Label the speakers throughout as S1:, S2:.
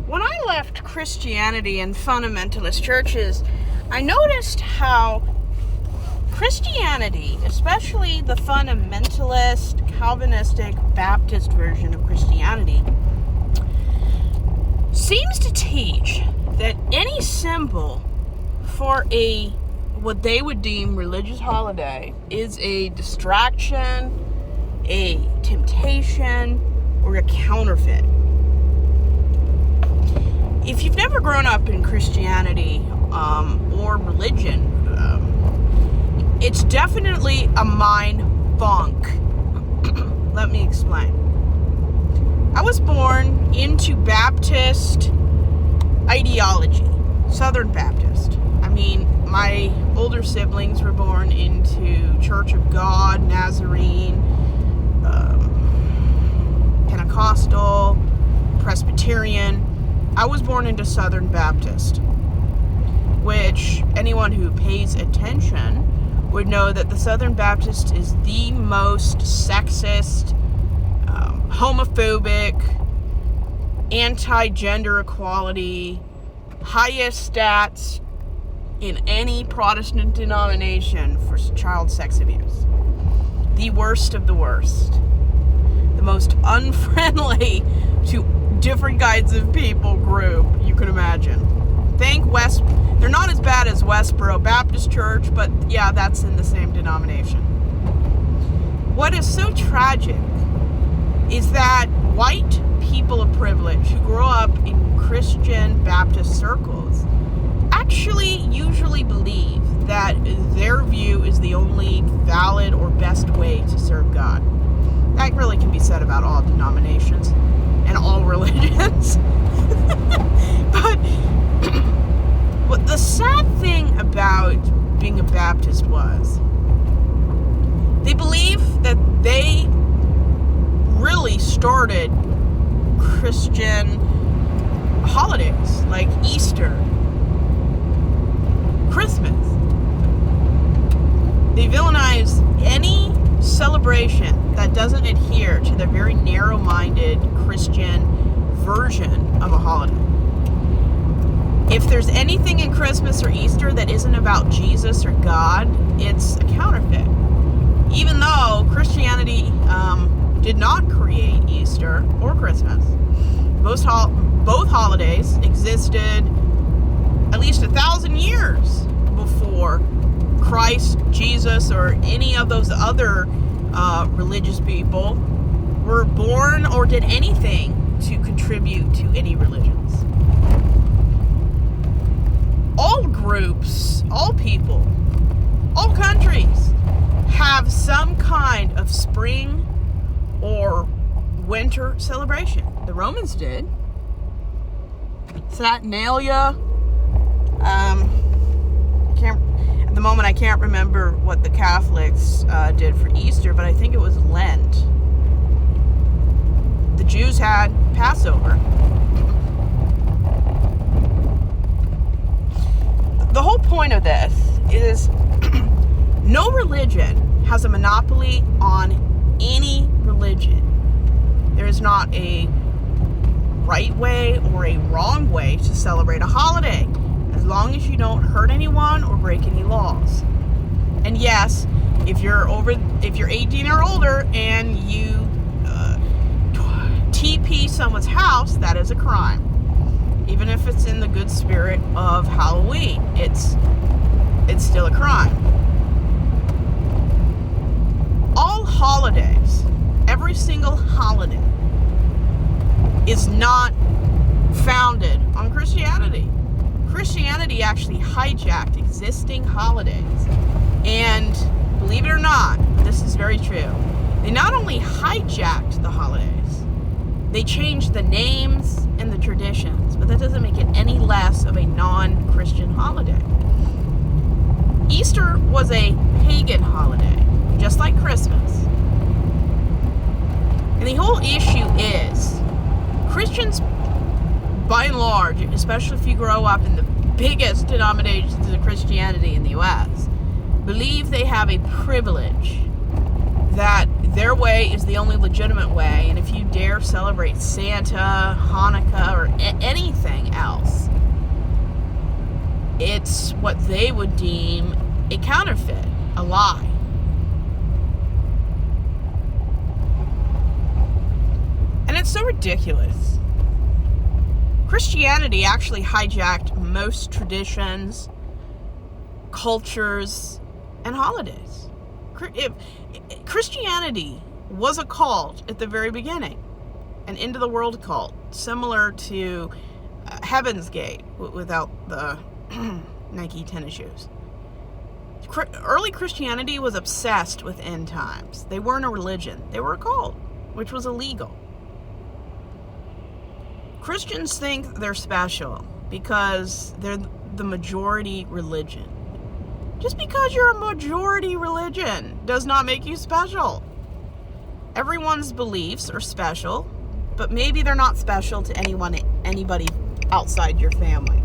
S1: When I left Christianity and fundamentalist churches, I noticed how Christianity, especially the fundamentalist, Calvinistic, Baptist version of Christianity, seems to teach that any symbol for what they would deem religious holiday is a distraction, a temptation, or a counterfeit. If you've never grown up in Christianity or religion, it's definitely a mind funk. Let me explain. I was born into Baptist ideology, Southern Baptist. I mean, my older siblings were born into Church of God, Nazarene, Pentecostal, Presbyterian. I was born into Southern Baptist, which anyone who pays attention would know that the Southern Baptist is the most sexist, homophobic, anti-gender equality, highest stats in any Protestant denomination for child sex abuse. The worst of the worst. The most unfriendly to different kinds of people group you could imagine. They're not as bad as Westboro Baptist Church, but yeah, that's in the same denomination. What is so tragic is that white people of privilege who grow up in Christian Baptist circles actually usually believe that their view is the only valid or best way to serve God. That really can be said about all denominations and all religions. But what the sad thing about being a Baptist was, they believe that they really started Christian holidays like Easter, Christmas. They villainize any celebration that doesn't adhere to the very narrow-minded Christian version of a holiday. If there's anything in Christmas or Easter that isn't about Jesus or God, it's a counterfeit. Even though Christianity did not create Easter or Christmas. Both holidays existed at least 1,000 years before Christ, Jesus, or any of those other religious people were born or did anything to contribute to any religions. All groups, all people, all countries have some kind of spring or winter celebration. The Romans did. Saturnalia. At the moment I can't remember what the Catholics did for Easter, but I think it was Lent. The Jews had Passover. The whole point of this is no religion has a monopoly on any religion. There is not a right way or a wrong way to celebrate a holiday, as long as you don't hurt anyone or break any laws. And yes, if you're 18 or older and you TP someone's house, that is a crime. Even if it's in the good spirit of Halloween, it's still a crime. All holidays, every single holiday, is not founded on Christianity. Christianity actually hijacked existing holidays. And believe it or not, this is very true. They not only hijacked the holidays, they changed the names and the traditions, but that doesn't make it any less of a non-Christian holiday. Easter was a pagan holiday, just like Christmas. And the whole issue is, Christians, by and large, especially if you grow up in the biggest denominations of Christianity in the U.S., believe they have a privilege that their way is the only legitimate way, and if you dare celebrate Santa, Hanukkah, or any what they would deem a counterfeit, a lie. And it's so ridiculous. Christianity actually hijacked most traditions, cultures, and holidays. Christianity was a cult at the very beginning, an end of the world cult, similar to Heaven's Gate without the Nike tennis shoes. Early Christianity was obsessed with end times. They weren't a religion. They were a cult, which was illegal. Christians think they're special because they're the majority religion. Just because you're a majority religion does not make you special. Everyone's beliefs are special, but maybe they're not special to anybody outside your family.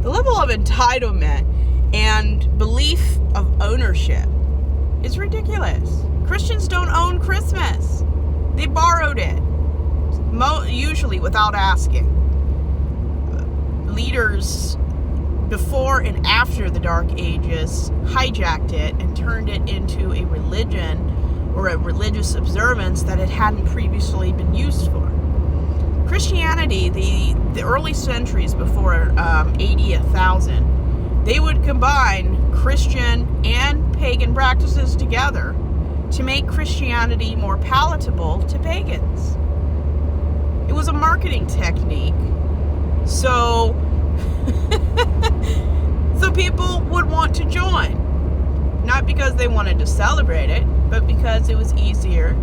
S1: The level of entitlement and belief of ownership is ridiculous. Christians don't own Christmas. They borrowed it, usually without asking. Leaders before and after the Dark Ages hijacked it and turned it into a religion or a religious observance that it hadn't previously been used for. Christianity, the early centuries before AD 1000, they would combine Christian and pagan practices together to make Christianity more palatable to pagans. It was a marketing technique, so people would want to join. Not because they wanted to celebrate it, but because it was easier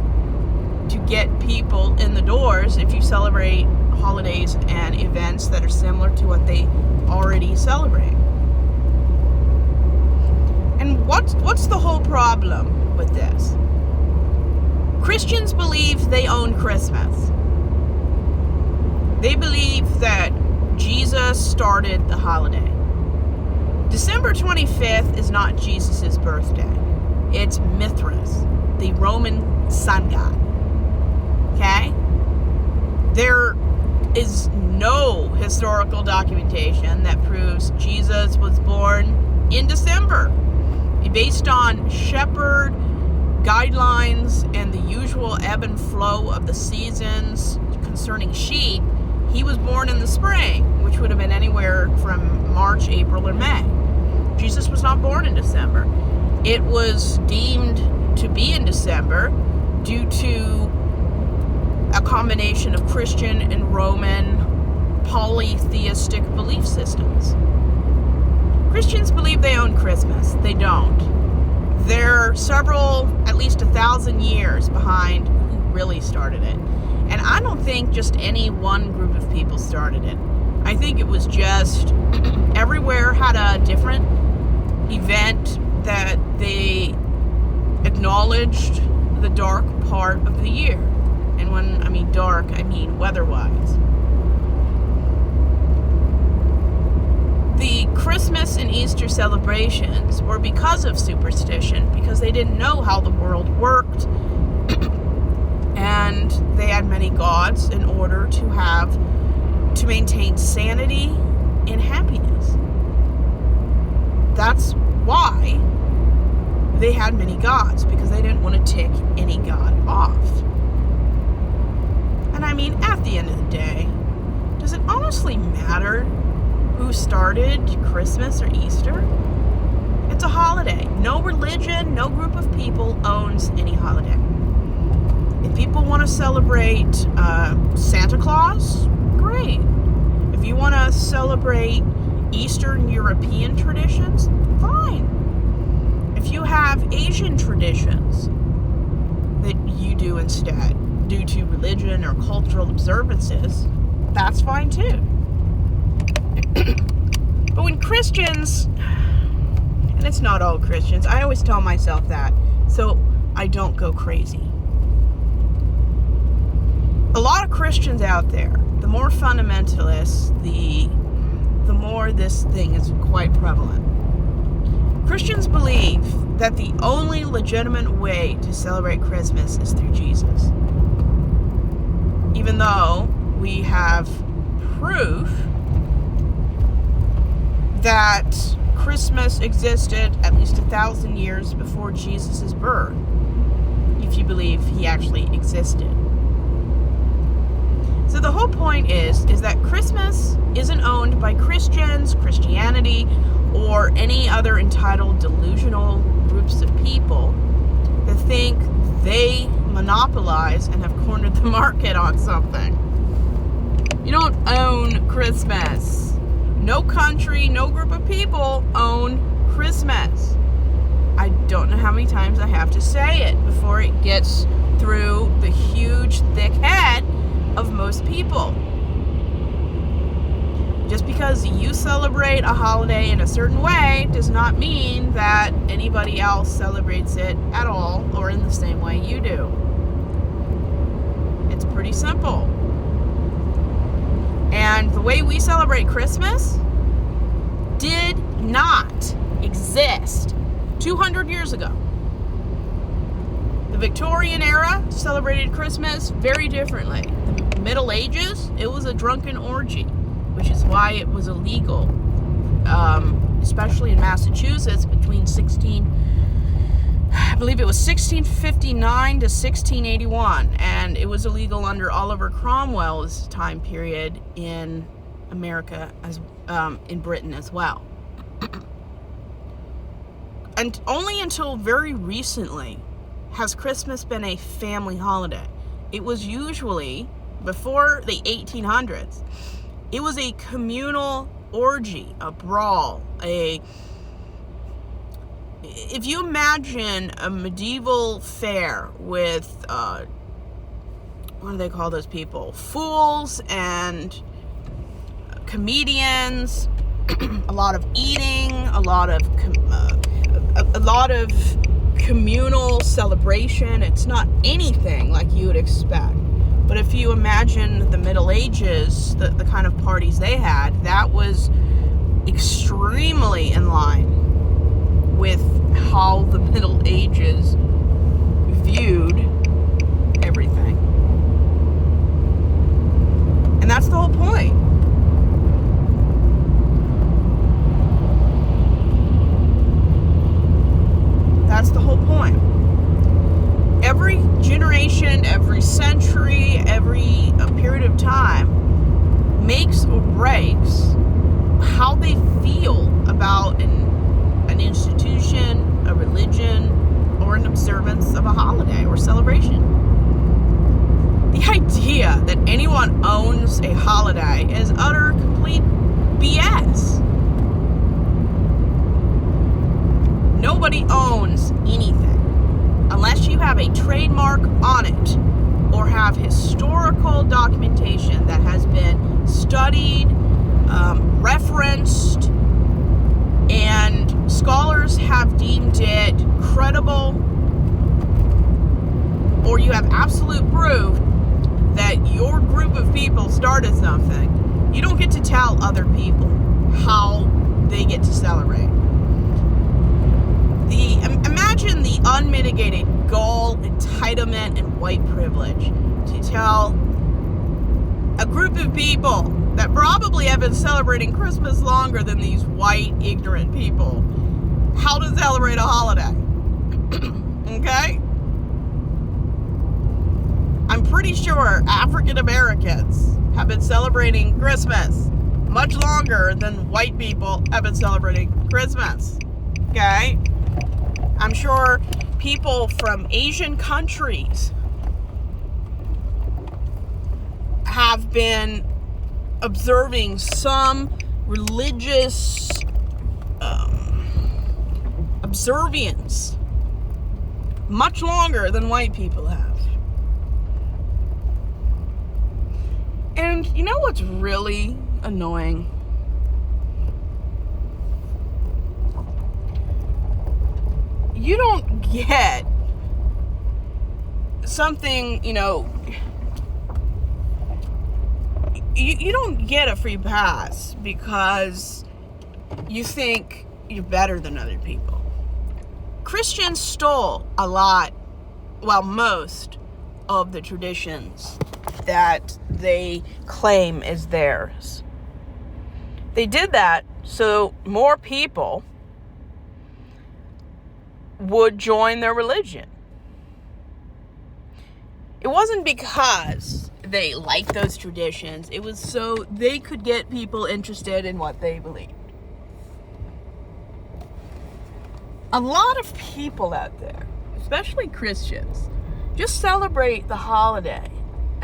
S1: to get people in the doors if you celebrate holidays and events that are similar to what they already celebrate. And what's the whole problem with this? Christians believe they own Christmas. They believe that Jesus started the holiday. December 25th is not Jesus' birthday. It's Mithras, the Roman sun god. Okay? There is no historical documentation that proves Jesus was born in December. Based on shepherd guidelines and the usual ebb and flow of the seasons concerning sheep, he was born in the spring, which would have been anywhere from March, April, or May. Jesus was not born in December. It was deemed to be in December due to a combination of Christian and Roman polytheistic belief systems. Christians believe they own Christmas. They don't. They're several, at least 1,000 years behind who really started it. And I don't think just any one group of people started it. I think it was just everywhere had a different event that they acknowledged the dark part of the year. And when I mean dark, I mean weather-wise. The Christmas and Easter celebrations were because of superstition, because they didn't know how the world worked, and they had many gods in order to maintain sanity and happiness. That's why they had many gods, because they didn't want to tick any god off. And I mean, at the end of the day, does it honestly matter who started Christmas or Easter? It's a holiday. No religion, no group of people owns any holiday. If people want to celebrate Santa Claus, great. If you want to celebrate Eastern European traditions, fine. If you have Asian traditions that you do instead, due to religion or cultural observances, that's fine too. But when Christians, and it's not all Christians, I always tell myself that, so I don't go crazy. A lot of Christians out there, the more fundamentalists, the more this thing is quite prevalent. Christians believe that the only legitimate way to celebrate Christmas is through Jesus. Even though we have proof that Christmas existed at least 1,000 years before Jesus' birth, if you believe he actually existed. So the whole point is that Christmas isn't owned by Christians, Christianity, or any other entitled delusional groups of people that think they monopolize and have cornered the market on something. You don't own Christmas. No country, no group of people own Christmas. I don't know how many times I have to say it before it gets through the huge, thick head of most people. Just because you celebrate a holiday in a certain way does not mean that anybody else celebrates it at all or in the same way you do. It's pretty simple. And the way we celebrate Christmas did not exist 200 years ago. The Victorian era celebrated Christmas very differently. The Middle Ages, it was a drunken orgy, which is why it was illegal, especially in Massachusetts between 1659 to 1681, and it was illegal under Oliver Cromwell's time period in America, as in Britain as well. And only until very recently has Christmas been a family holiday. It was usually, before the 1800s, it was a communal orgy, a brawl, if you imagine a medieval fair with, what do they call those people? Fools and comedians, a lot of eating, a lot of communal celebration. It's not anything like you would expect. But if you imagine the Middle Ages, the kind of parties they had, that was extremely in line with how the Middle Ages viewed everything. And that's the whole point. That's the whole point. Every generation, every century, every period of time makes or breaks how they feel about an institution, a religion, or an observance of a holiday or celebration. The idea that anyone owns a holiday is utter, complete BS. Nobody owns anything unless you have a trademark on it or have historical documentation that has been studied, referenced, and scholars have deemed it credible, or you have absolute proof that your group of people started something. You don't get to tell other people how they get to celebrate. Imagine the unmitigated gall, entitlement, and white privilege to tell a group of people that probably have been celebrating Christmas longer than these white, ignorant people how to celebrate a holiday. Okay? I'm pretty sure African Americans have been celebrating Christmas much longer than white people have been celebrating Christmas. Okay? I'm sure people from Asian countries have been observing some religious observance much longer than white people have. And you know what's really annoying? You don't get something, you don't get a free pass because you think you're better than other people. Christians stole a lot, most of the traditions that they claim is theirs. They did that so more people would join their religion. It wasn't because they liked those traditions. It was so they could get people interested in what they believed. A lot of people out there, especially Christians, just celebrate the holiday,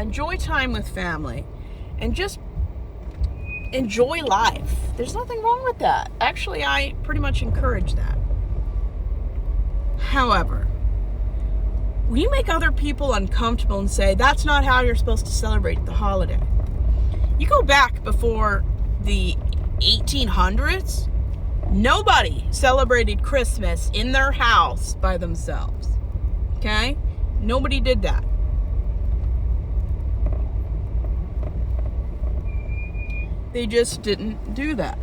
S1: enjoy time with family, and just enjoy life. There's nothing wrong with that. Actually, I pretty much encourage that. However, when you make other people uncomfortable and say, that's not how you're supposed to celebrate the holiday. You go back before the 1800s, nobody celebrated Christmas in their house by themselves. Okay? Nobody did that. They just didn't do that.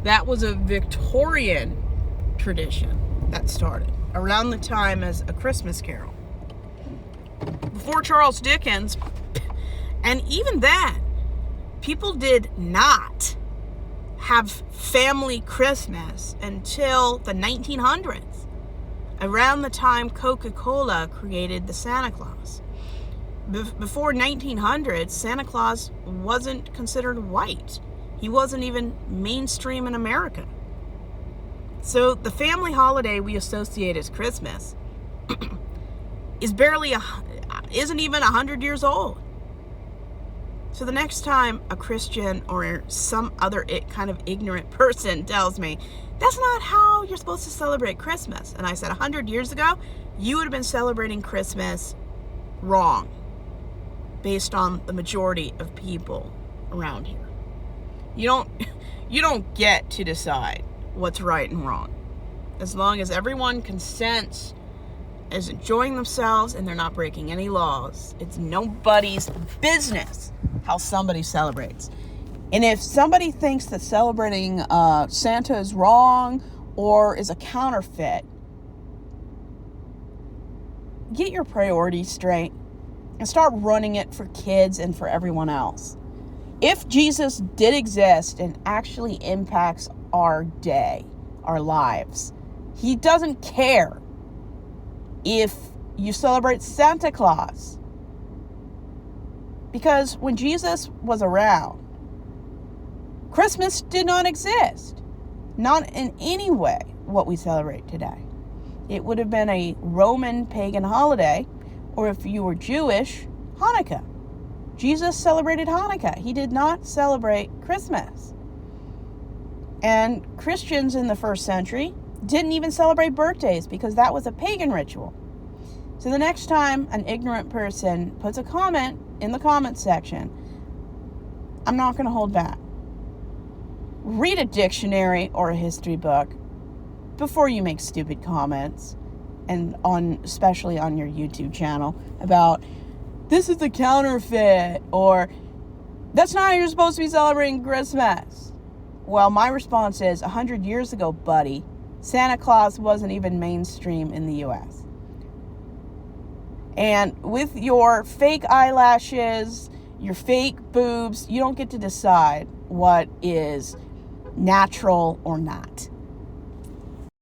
S1: That was a Victorian tradition that started around the time as A Christmas Carol. Before Charles Dickens, and even then, people did not have family Christmas until the 1900s, around the time Coca-Cola created the Santa Claus. Before 1900, Santa Claus wasn't considered white. He wasn't even mainstream in America. So the family holiday we associate as Christmas isn't even 100 years old. So the next time a Christian or some other kind of ignorant person tells me, that's not how you're supposed to celebrate Christmas. And I said, 100 years ago, you would have been celebrating Christmas wrong, based on the majority of people around here. You don't get to decide what's right and wrong. As long as everyone consents, is enjoying themselves, and they're not breaking any laws, it's nobody's business how somebody celebrates. And if somebody thinks that celebrating Santa is wrong or is a counterfeit, get your priorities straight and start running it for kids and for everyone else. If Jesus did exist and actually impacts our day, our lives, he doesn't care if you celebrate Santa Claus. Because when Jesus was around, Christmas did not exist. Not in any way what we celebrate today. It would have been a Roman pagan holiday, or if you were Jewish, Hanukkah. Jesus celebrated Hanukkah. He did not celebrate Christmas. And Christians in the first century didn't even celebrate birthdays because that was a pagan ritual. So the next time an ignorant person puts a comment in the comment section, I'm not going to hold back. Read a dictionary or a history book before you make stupid comments, and especially on your YouTube channel about this is the counterfeit, or that's not how you're supposed to be celebrating Christmas. Well, my response is 100 years ago, buddy, Santa Claus wasn't even mainstream in the U.S. And with your fake eyelashes, your fake boobs, you don't get to decide what is natural or not.